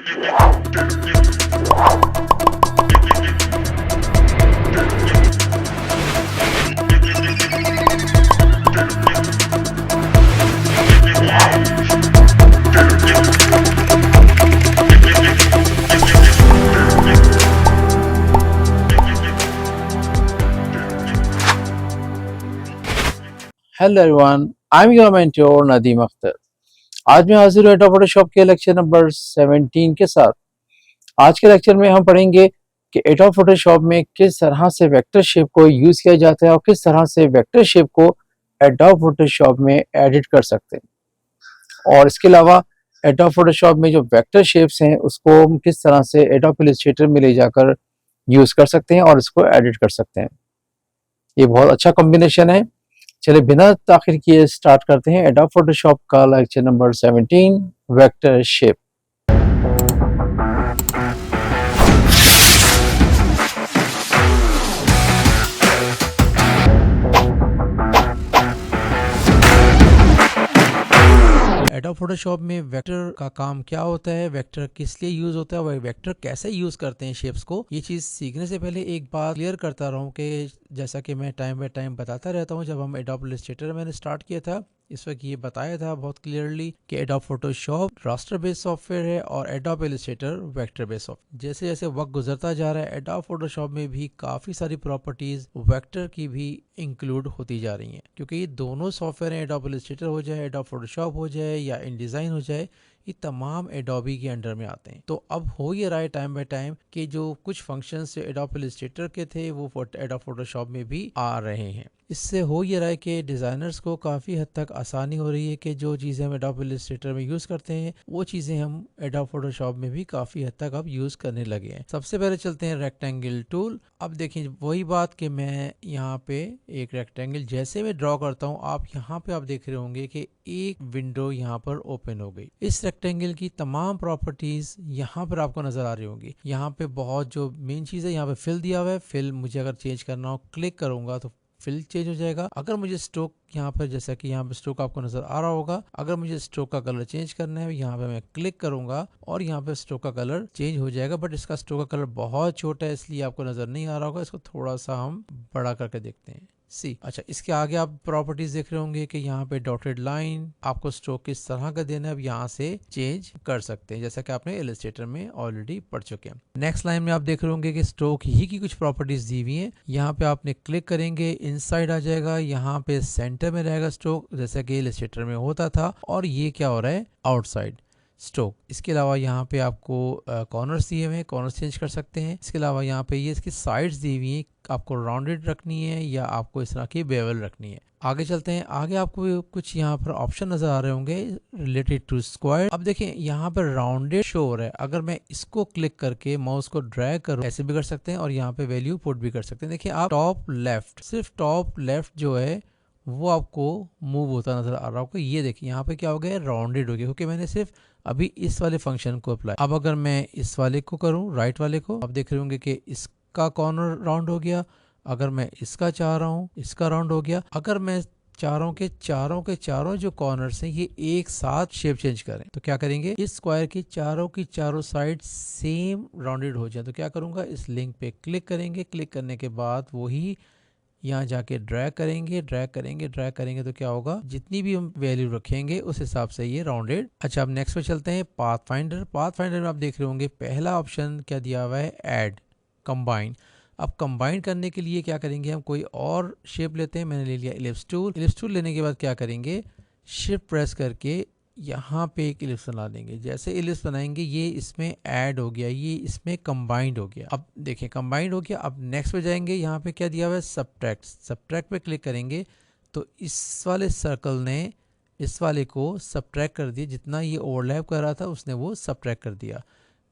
Hello everyone, I am your mentor Nadeem Akhtar. आज मैं हाजिर हूँ एडोब फोटोशॉप के लेक्चर नंबर 17 के साथ। आज के लेक्चर में हम पढ़ेंगे कि एडोब फोटोशॉप में किस तरह से वेक्टर शेप को यूज किया जाता है और किस तरह से वेक्टर शेप को एडोब फोटोशॉप में एडिट कर सकते हैं। और इसके अलावा एडोब फोटोशॉप में जो वेक्टर शेप्स हैं उसको हम किस तरह से एडोब इलस्ट्रेटर में ले जाकर यूज कर सकते हैं और इसको एडिट कर सकते हैं। ये बहुत अच्छा कॉम्बिनेशन है। चलिए बिना ताखिर किए स्टार्ट करते हैं एडोब फोटोशॉप का lecture number 17, vector shape. Adobe Photoshop में वेक्टर का काम क्या होता है, वेक्टर किस लिए यूज होता है, वह वेक्टर कैसे यूज करते हैं शेप्स को, ये चीज सीखने से पहले एक बात क्लियर करता रहूं कि जैसा कि मैं टाइम बाय टाइम बताता रहता हूं, जब हम एडोब इलस्ट्रेटर मैंने स्टार्ट किया था इस वक्त ये बताया था बहुत क्लियरली कि adobe Photoshop raster based software है और adobe Illustrator vector based software. जैसे जैसे वक्त गुजरता जा रहा है एडोब फोटोशॉप में भी काफ़ी सारी प्रॉपर्टीज वेक्टर की भी इंक्लूड होती जा रही हैं, क्योंकि ये दोनों सॉफ्टवेयर हैं, एडोब इलस्ट्रेटर हो जाए, एडोब फोटोशॉप हो जाए या इनडिज़ाइन हो जाए, ये तमाम एडोबी के अंडर में आते हैं। तो अब हो ये रहा है टाइम बाय टाइम कि जो कुछ फंक्शंस जो एडोब इलस्ट्रेटर के थे वो एडोब फोटोशॉप में भी आ रहे हैं। इससे हो ये रहा है कि डिज़ाइनर्स को काफ़ी हद तक आसानी हो रही है कि जो चीज़ें हम एडोब इलस्ट्रेटर में यूज़ करते हैं वो चीज़ें हम एडोब फोटोशॉप में भी काफ़ी हद तक अब यूज़ करने लगे हैं। सबसे पहले चलते हैं रेक्टेंगल टूल। अब देखिए वही बात कि मैं यहाँ पे एक रेक्टेंगल जैसे मैं ड्रॉ करता हूँ, आप यहाँ पे आप देख रहे होंगे कि एक विंडो यहाँ पर ओपन हो गई। इस रेक्टेंगल की तमाम प्रॉपर्टीज यहाँ पर आपको नजर आ रही होंगी। यहाँ पे बहुत जो मेन चीज़ है, यहाँ पे फिल दिया हुआ है। फिल मुझे अगर चेंज करना हो क्लिक करूंगा तो फिल चेंज हो जाएगा। अगर मुझे स्ट्रोक यहाँ पर, जैसा कि यहाँ पे स्ट्रोक आपको नजर आ रहा होगा, अगर मुझे स्ट्रोक का कलर चेंज करना है यहाँ पे मैं क्लिक करूंगा और यहाँ पे स्ट्रोक का कलर चेंज हो जाएगा। बट इसका स्ट्रोक का कलर बहुत छोटा है इसलिए आपको नजर नहीं आ रहा होगा। इसको थोड़ा सा हम बड़ा करके देखते हैं। अच्छा, इसके आगे आप प्रॉपर्टीज देख रहे होंगे कि यहाँ पे डॉटेड लाइन आपको स्ट्रोक किस तरह का देना है, अब यहाँ से चेंज कर सकते हैं, जैसा कि आपने इलस्ट्रेटर में ऑलरेडी पढ़ चुके हैं। नेक्स्ट लाइन में आप देख रहे होंगे कि स्ट्रोक ही की कुछ प्रॉपर्टीज दी हुई हैं। यहाँ पे आपने क्लिक करेंगे, इनसाइड आ जाएगा, यहाँ पे सेंटर में रहेगा स्ट्रोक जैसा कि इलस्ट्रेटर में होता था, और ये क्या हो रहा है आउटसाइड स्ट्रोक। इसके अलावा यहाँ पे आपको कॉर्नर्स दिए हुए हैं, कॉर्नर्स चेंज कर सकते हैं। इसके अलावा यहाँ पे ये इसकी साइड्स दी हुई हैं, आपको राउंडेड रखनी है या आपको इस तरह की बेवल रखनी है। आगे चलते हैं, आगे आपको कुछ यहाँ पर ऑप्शन नजर आ रहे होंगे रिलेटेड टू स्क्वायर। अब देखें यहाँ पर राउंडेड शो हो रहा है, अगर मैं इसको क्लिक करके माउस को ड्रैग करूँ ऐसे भी कर सकते हैं और यहाँ पे वैल्यू पुट भी कर सकते हैं। देखिए आप टॉप लेफ्ट, सिर्फ टॉप लेफ्ट जो है वो आपको मूव होता नजर आ रहा होगा। ये देखिए यहाँ पे क्या हो गया, राउंडेड हो गया, क्योंकि मैंने सिर्फ अभी इस वाले फंक्शन को अप्लाई। अब अगर मैं इस वाले को करूं, राइट वाले को, अब देख रहे होंगे कि इसका कॉर्नर राउंड हो गया। अगर मैं इसका चाह रहा हूं, इसका राउंड हो गया। अगर मैं चाह रहा हूं कि चारों के चारों जो कॉर्नर्स हैं ये एक साथ शेप चेंज करें, तो क्या करेंगे, इस स्क्वायर की चारों साइड सेम राउंडेड हो जाए, तो क्या करूंगा, इस लिंक पे क्लिक करेंगे। क्लिक करने के बाद वही यहाँ जाके ड्रैग करेंगे तो क्या होगा, जितनी भी हम वैल्यू रखेंगे उस हिसाब से ये राउंडेड। अच्छा, अब नेक्स्ट पे चलते हैं पाथ फाइंडर में आप देख रहे होंगे पहला ऑप्शन क्या दिया हुआ है, ऐड कंबाइन। अब कंबाइन करने के लिए क्या करेंगे, हम कोई और शेप लेते हैं। मैंने ले लिया इलिप्स टूल लेने के बाद क्या करेंगे, शिफ्ट प्रेस करके यहाँ पे एक इलिप्स बना देंगे। जैसे इलिप्स बनाएंगे ये इसमें ऐड हो गया, ये इसमें कंबाइंड हो गया। अब देखें कंबाइंड हो गया। अब नेक्स्ट पे जाएंगे, यहाँ पे क्या दिया हुआ है, सब्ट्रैक्ट पे क्लिक करेंगे तो इस वाले सर्कल ने इस वाले को सब्ट्रैक्ट कर दिया, जितना ये ओवरलैप कर रहा था उसने वो सब्ट्रैक्ट कर दिया।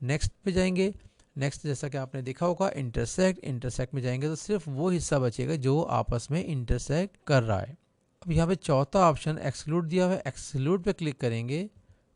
नेक्स्ट पे जाएंगे, नेक्स्ट जैसा कि आपने देखा होगा इंटरसेक्ट में जाएंगे तो सिर्फ वो हिस्सा बचेगा जो आपस में इंटरसेक्ट कर रहा है। अब यहाँ पे चौथा ऑप्शन एक्सक्लूड दिया हुआ है, एक्सक्लूड पे क्लिक करेंगे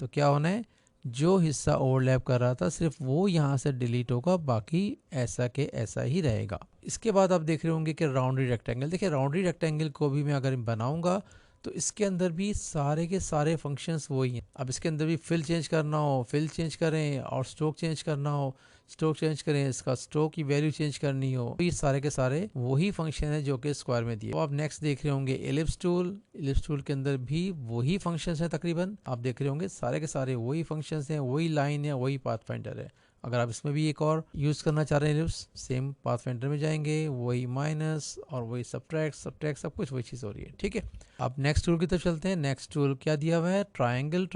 तो क्या होना है, जो हिस्सा ओवरलैप कर रहा था सिर्फ वो यहाँ से डिलीट होगा, बाकी ऐसा के ऐसा ही रहेगा। इसके बाद आप देख रहे होंगे कि राउंडेड रेक्टेंगल। देखिए राउंडेड रेक्टेंगल को भी मैं अगर बनाऊंगा तो इसके अंदर भी सारे के सारे फंक्शंस वही हैं। अब इसके अंदर भी फिल चेंज करना हो फिल चेंज करें, और स्ट्रोक चेंज करना हो स्ट्रोक चेंज करें, इसका स्ट्रोक की वैल्यू चेंज करनी हो, तो ये सारे के सारे वही फंक्शन है जो कि स्क्वायर में दिए। तो आप नेक्स्ट देख रहे होंगे एलिप्स टूल के अंदर भी वही फंक्शंस हैं, तकरीबन आप देख रहे होंगे सारे के सारे वही फंक्शंस हैं, वही लाइन है, वही पाथफाइंडर है। अगर आप इसमें भी एक और यूज़ करना चाह रहे हैं एलिप्स, सेम पाथफाइंडर में जाएंगे, वही माइनस और वही सब्ट्रैक्ट सब कुछ वही चीज़ हो रही है, ठीक है। अब नेक्स्ट टूल की तरफ चलते हैं। नेक्स्ट टूल क्या दिया हुआ है, ट्रायंगल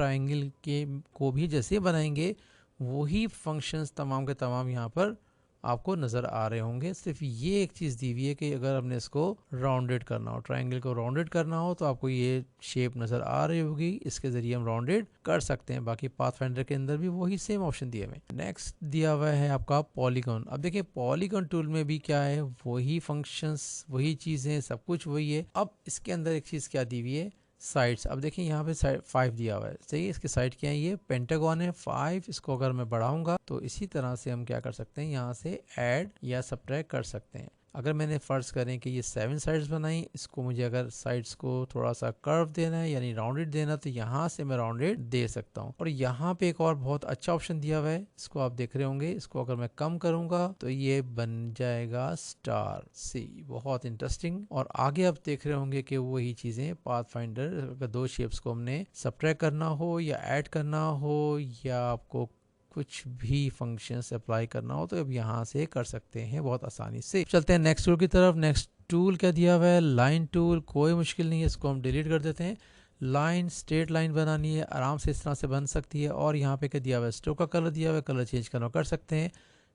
के को भी जैसे बनाएंगे वही फंक्शंस तमाम के तमाम यहाँ पर आपको नज़र आ रहे होंगे। सिर्फ ये एक चीज़ दी हुई है कि अगर हमने इसको राउंडेड करना हो, ट्रायंगल को राउंडेड करना हो, तो आपको ये शेप नज़र आ रही होगी, इसके ज़रिए हम राउंडेड कर सकते हैं। बाकी पाथफाइंडर के अंदर भी वही सेम ऑप्शन दिए हुए। नेक्स्ट दिया हुआ है आपका पॉलीगॉन। अब देखिए पॉलीगॉन टूल में भी क्या है, वही फंक्शंस वही चीज़ें सब कुछ वही है। अब इसके अंदर एक चीज़ क्या दी हुई है, साइड्स। अब देखिए यहाँ पे साइड 5 दिया हुआ है, सही है। इसके साइड क्या है, ये पेंटागन है 5। इसको अगर मैं बढ़ाऊंगा तो इसी तरह से हम क्या कर सकते हैं, यहाँ से ऐड या सब्ट्रैक्ट कर सकते हैं। अगर मैंने फर्ज करें कि ये 7 साइड्स बनाई, इसको मुझे अगर साइड्स को थोड़ा सा कर्व देना है यानी राउंडेड देना, तो यहाँ से मैं राउंडेड दे सकता हूँ। और यहाँ पे एक और बहुत अच्छा ऑप्शन दिया हुआ है, इसको आप देख रहे होंगे। इसको अगर मैं कम करूंगा तो ये बन जाएगा स्टार सी, बहुत इंटरेस्टिंग। और आगे आप देख रहे होंगे कि वही चीजें पाथफाइंडर, अगर दो शेप्स को हमने सब्ट्रैक्ट करना हो या ऐड करना हो या आपको कुछ भी फंक्शंस अप्लाई करना हो, तो अब यहाँ से कर सकते हैं बहुत आसानी से। चलते हैं नेक्स्ट टूल की तरफ। नेक्स्ट टूल क्या दिया हुआ है, लाइन टूल। कोई मुश्किल नहीं है, इसको हम डिलीट कर देते हैं। लाइन, स्ट्रेट लाइन बनानी है, आराम से इस तरह से बन सकती है। और यहाँ पे क्या दिया हुआ है, स्ट्रोक का कलर दिया हुआ है, कलर चेंज करना कर सकते हैं।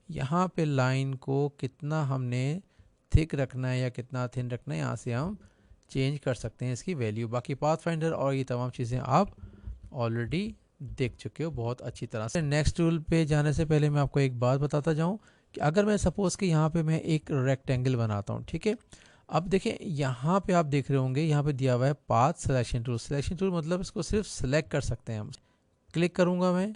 यहाँ पे लाइन को कितना हमने थिक रखना है या कितना थिन रखना है, यहाँ से हम चेंज कर सकते हैं इसकी वैल्यू। बाकी पाथफाइंडर और ये तमाम चीज़ें आप ऑलरेडी देख चुके हो बहुत अच्छी तरह से। नेक्स्ट टूल पे जाने से पहले मैं आपको एक बात बताता जाऊं कि अगर मैं सपोज कि यहाँ पे मैं एक रेक्टेंगल बनाता हूँ, ठीक है। अब देखें यहाँ पे आप देख रहे होंगे, यहाँ पे दिया हुआ है path selection tool. Selection tool मतलब इसको सिर्फ सिलेक्ट कर सकते हैं हम। क्लिक करूँगा मैं,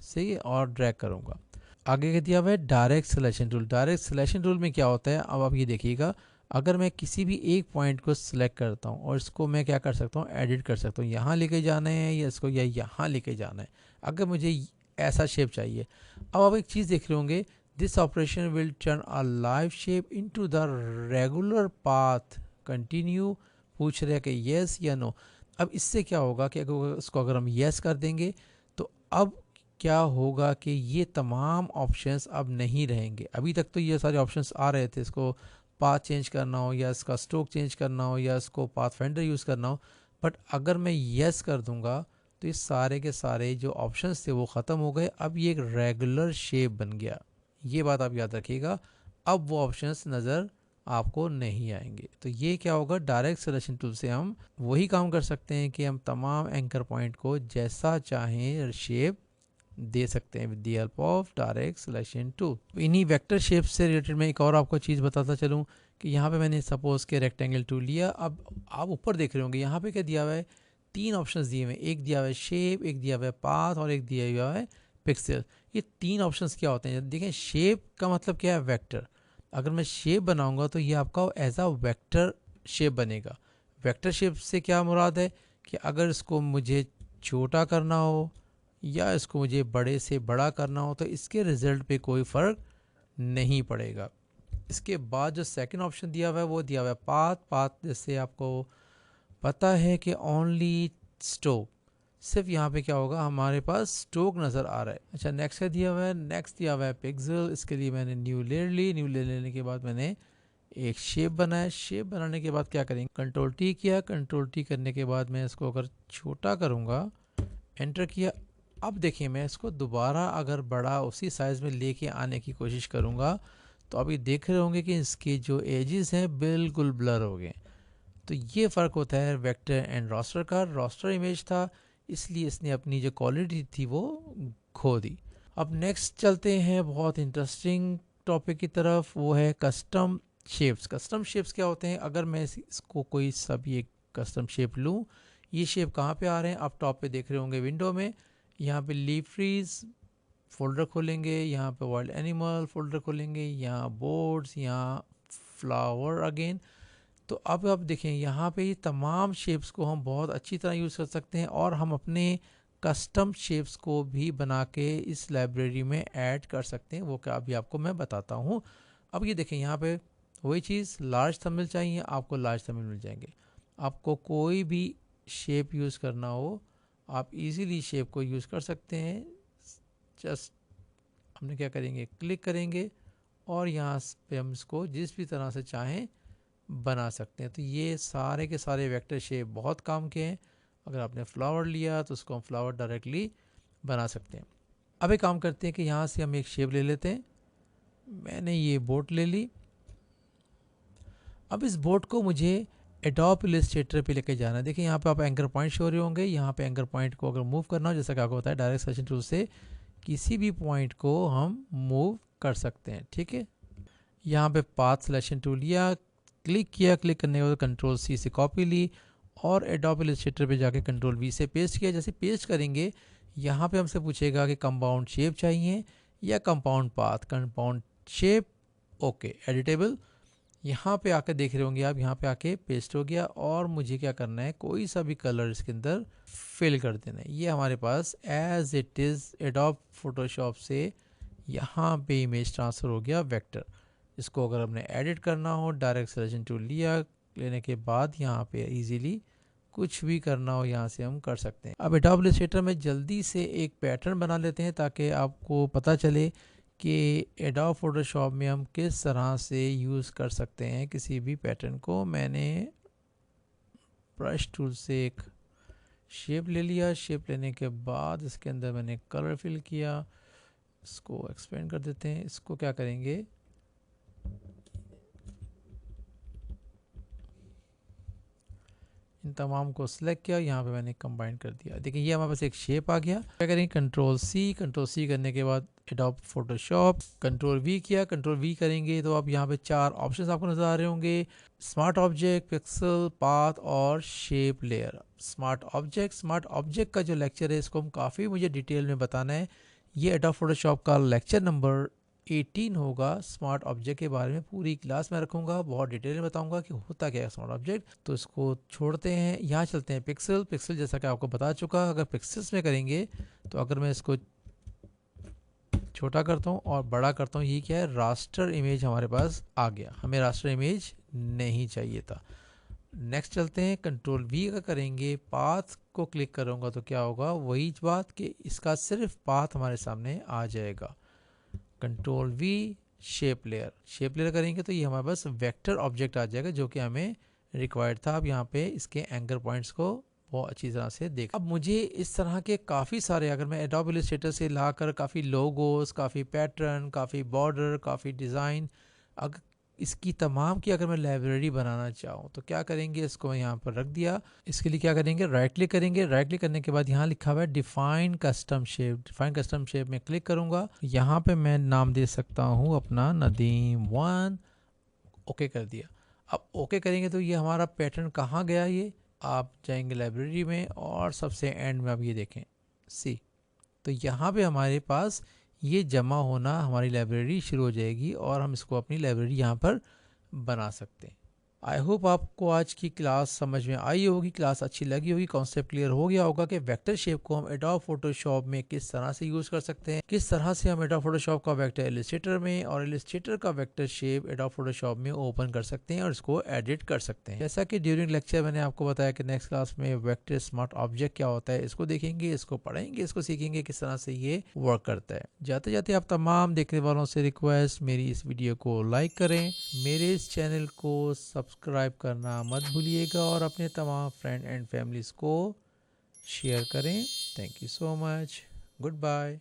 सही है, और ड्रैग करूँगा। आगे क्या दिया हुआ है, direct selection tool. Direct selection tool में क्या होता है, अब आप ये देखिएगा, अगर मैं किसी भी एक पॉइंट को सिलेक्ट करता हूँ और इसको मैं क्या कर सकता हूँ, एडिट कर सकता हूँ। यहाँ लेके जाना है या इसको या यहाँ लेके जाना है, अगर मुझे ऐसा शेप चाहिए। अब आप एक चीज़ देख रहे होंगे, this operation will turn a live shape into the regular path, continue पूछ रहे हैं कि येस या नो। अब इससे क्या होगा कि इसको अगर हम येस कर देंगे तो अब क्या होगा कि ये तमाम ऑप्शंस अब नहीं रहेंगे। अभी तक तो ये सारे ऑप्शंस आ रहे थे, इसको पाथ चेंज करना हो या इसका स्ट्रोक चेंज करना हो या इसको पाथफाइंडर यूज़ करना हो, बट अगर मैं येस कर दूंगा तो ये सारे के सारे जो ऑप्शंस थे वो ख़त्म हो गए। अब ये एक रेगुलर शेप बन गया, ये बात आप याद रखिएगा। अब वो ऑप्शंस नज़र आपको नहीं आएंगे। तो ये क्या होगा, डायरेक्ट सिलेक्शन टूल से हम वही काम कर सकते हैं कि हम तमाम एंकर पॉइंट को जैसा चाहें शेप दे सकते हैं with the help of direct selection tool. इन्हीं वेक्टर शेप से रिलेटेड मैं एक और आपको चीज़ बताता चलूँ कि यहाँ पे मैंने सपोज के रेक्टेंगल टूल लिया। अब आप ऊपर देख रहे होंगे, यहाँ पे क्या दिया हुआ है, 3 ऑप्शंस दिए हुए हैं। एक दिया हुआ है शेप, एक दिया हुआ है पाथ और एक दिया हुआ है पिक्सल। ये 3 ऑप्शंस क्या होते हैं, देखें शेप का मतलब क्या है, वेक्टर। अगर मैं शेप बनाऊंगा तो ये आपका एज अ वेक्टर शेप बनेगा। वेक्टर शेप से क्या मुराद है कि अगर इसको मुझे छोटा करना हो या इसको मुझे बड़े से बड़ा करना हो तो इसके रिजल्ट पे कोई फ़र्क नहीं पड़ेगा। इसके बाद जो सेकंड ऑप्शन दिया हुआ है वो दिया हुआ है पाथ। पाथ जैसे आपको पता है कि ओनली स्ट्रोक, सिर्फ यहाँ पे क्या होगा, हमारे पास स्ट्रोक नज़र आ रहा है। अच्छा, नेक्स्ट क्या दिया हुआ है, नेक्स्ट दिया हुआ है पिक्सल। इसके लिए मैंने न्यू लेयर ली। न्यू लेयर लेने के बाद मैंने एक शेप बनाया। शेप बनाने के बाद क्या करेंगे, कंट्रोल टी किया। कंट्रोल टी करने के बाद मैं इसको अगर छोटा करूँगा, एंटर किया। अब देखिए मैं इसको दोबारा अगर बड़ा उसी साइज़ में लेके आने की कोशिश करूँगा तो अभी देख रहे होंगे कि इसके जो एजेस हैं बिल्कुल ब्लर हो गए। तो ये फ़र्क होता है वेक्टर एंड रास्टर का। रास्टर इमेज था इसलिए इसने अपनी जो क्वालिटी थी वो खो दी। अब नेक्स्ट चलते हैं बहुत इंटरेस्टिंग टॉपिक की तरफ, वो है कस्टम शेप्स। कस्टम शेप्स क्या होते हैं, अगर मैं इसको कोई सभी एक कस्टम शेप लूँ, ये शेप कहाँ पे आ रहे हैं, आप टॉप पे देख रहे होंगे विंडो में। यहाँ पे लीफ ट्रीज फोल्डर खोलेंगे, यहाँ पे वाइल्ड एनिमल फोल्डर खोलेंगे, यहाँ बोर्ड्स, यहाँ फ्लावर अगेन। तो अब आप देखें यहाँ पे ये तमाम शेप्स को हम बहुत अच्छी तरह यूज़ कर सकते हैं और हम अपने कस्टम शेप्स को भी बना के इस लाइब्रेरी में ऐड कर सकते हैं। वो क्या अभी आपको मैं बताता हूँ। अब ये देखें यहाँ पे वही चीज़, लार्ज थंबनेल चाहिए आपको, लार्ज थंबनेल मिल जाएंगे। आपको कोई भी शेप यूज़ करना हो आप इजीली शेप को यूज़ कर सकते हैं। जस्ट हमने क्या करेंगे, क्लिक करेंगे और यहाँ पे हम इसको जिस भी तरह से चाहें बना सकते हैं। तो ये सारे के सारे वेक्टर शेप बहुत काम के हैं। अगर आपने फ्लावर लिया तो उसको हम फ्लावर डायरेक्टली बना सकते हैं। अब एक काम करते हैं कि यहाँ से हम एक शेप ले लेते हैं। मैंने ये बोट ले ली। अब इस बोट को मुझे एडोब इलस्ट्रेटर पे लेके जाना है। देखिए यहाँ पे आप एंकर पॉइंट शो रहे होंगे। यहाँ पे एंकर पॉइंट को अगर मूव करना हो, जैसा कि आपको बताया डायरेक्ट सिलेक्शन टूल से किसी भी पॉइंट को हम मूव कर सकते हैं। ठीक है, यहाँ पे पाथ सिलेक्शन टूल लिया, क्लिक किया, क्लिक करने के बाद कंट्रोल सी से कॉपी ली और एडोब इलस्ट्रेटर पे जाके कंट्रोल वी से पेस्ट किया। जैसे पेस्ट करेंगे यहाँ पे हमसे पूछेगा कि कंपाउंड शेप चाहिए या compound path. Compound shape okay, editable. यहाँ पे आकर देख रहे होंगे आप, यहाँ पे आके पेस्ट हो गया और मुझे क्या करना है, कोई सा भी कलर इसके अंदर फिल कर देना है। ये हमारे पास as it is Adobe Photoshop से यहाँ पे इमेज ट्रांसफ़र हो गया वेक्टर। इसको अगर हमने एडिट करना हो, डायरेक्ट सिलेक्शन टूल लिया, लेने के बाद यहाँ पे इजीली कुछ भी करना हो यहाँ से हम कर सकते हैं। अब एडोब इलस्ट्रेटर में जल्दी से एक पैटर्न बना लेते हैं ताकि आपको पता चले कि एडोब फोटोशॉप में हम किस तरह से यूज़ कर सकते हैं किसी भी पैटर्न को। मैंने ब्रश टूल से एक शेप ले लिया। शेप लेने के बाद इसके अंदर मैंने कलर फिल किया। इसको एक्सपेंड कर देते हैं। इसको क्या करेंगे, इन तमाम को सिलेक्ट किया, यहाँ पे मैंने कंबाइन कर दिया। देखिए ये हमारे पास एक शेप आ गया। क्या करेंगे, कंट्रोल सी करने के बाद एडोब फोटोशॉप, कंट्रोल वी किया। कंट्रोल वी करेंगे तो अब यहाँ पे 4 ऑप्शंस आपको नजर आ रहे होंगे, स्मार्ट ऑब्जेक्ट, पिक्सल, पाथ और शेप लेयर। स्मार्ट ऑब्जेक्ट का जो लेक्चर है इसको हम काफ़ी मुझे डिटेल में बताना है। ये एडोब फोटोशॉप का लेक्चर नंबर 18 होगा। स्मार्ट ऑब्जेक्ट के बारे में पूरी क्लास में रखूंगा, बहुत डिटेल में बताऊंगा कि होता क्या है स्मार्ट ऑब्जेक्ट। तो इसको छोड़ते हैं, यहाँ चलते हैं पिक्सल। जैसा कि आपको बता चुका, अगर पिक्सल्स में करेंगे तो अगर मैं इसको छोटा करता हूँ और बड़ा करता हूँ, ये क्या है, रास्टर इमेज हमारे पास आ गया। हमें रास्टर इमेज नहीं चाहिए था। नेक्स्ट चलते हैं, कंट्रोल वी का करेंगे, पाथ को क्लिक करूँगा तो क्या होगा, वही बात कि इसका सिर्फ पाथ हमारे सामने आ जाएगा। कंट्रोल वी, शेप लेयर करेंगे तो ये हमारे पास वेक्टर ऑब्जेक्ट आ जाएगा जो कि हमें रिक्वायर्ड था। अब यहाँ पे इसके एंकर पॉइंट्स को बहुत अच्छी तरह से देख। अब मुझे इस तरह के काफ़ी सारे, अगर मैं एडोब इलस्ट्रेटर से लाकर काफ़ी लोगोस, काफ़ी पैटर्न, काफ़ी बॉर्डर, काफ़ी डिज़ाइन, अगर इसकी तमाम की अगर मैं लाइब्रेरी बनाना चाहूँ तो क्या करेंगे, इसको यहाँ पर रख दिया। इसके लिए क्या करेंगे, राइट क्लिक करेंगे। राइट क्लिक करने के बाद यहाँ लिखा हुआ है define custom shape. Define custom shape में क्लिक करूँगा। यहाँ पे मैं नाम दे सकता हूँ अपना नदीम 1। ओके कर दिया। अब ओके करेंगे तो ये हमारा पैटर्न कहाँ गया, ये आप जाएंगे लाइब्रेरी में और सबसे एंड में आप ये देखें सी, तो यहाँ पे हमारे पास ये जमा होना हमारी लाइब्रेरी शुरू हो जाएगी और हम इसको अपनी लाइब्रेरी यहाँ पर बना सकते हैं। आई होप आपको आज की क्लास समझ में आई होगी, क्लास अच्छी लगी होगी, कॉन्सेप्ट क्लियर हो गया होगा कि वेक्टर शेप को हम एडोब फोटोशॉप में किस तरह से यूज़ कर सकते हैं, किस तरह से हम एडोब फोटोशॉप का वेक्टर इलस्ट्रेटर में और इलस्ट्रेटर का वेक्टर शेप एडोब फोटोशॉप में ओपन कर सकते हैं और इसको एडिट कर सकते हैं। जैसा कि ड्यूरिंग लेक्चर मैंने आपको बताया कि नेक्स्ट क्लास में वेक्टर स्मार्ट ऑब्जेक्ट क्या होता है, इसको देखेंगे, इसको पढ़ेंगे, इसको सीखेंगे किस तरह से ये वर्क करता है। जाते जाते आप तमाम देखने वालों से रिक्वेस्ट, मेरी इस वीडियो को लाइक करें, मेरे इस चैनल को सब्सक्राइब करना मत भूलिएगा और अपने तमाम फ्रेंड एंड फैमिलीज़ को शेयर करें। Thank you so much. Good bye.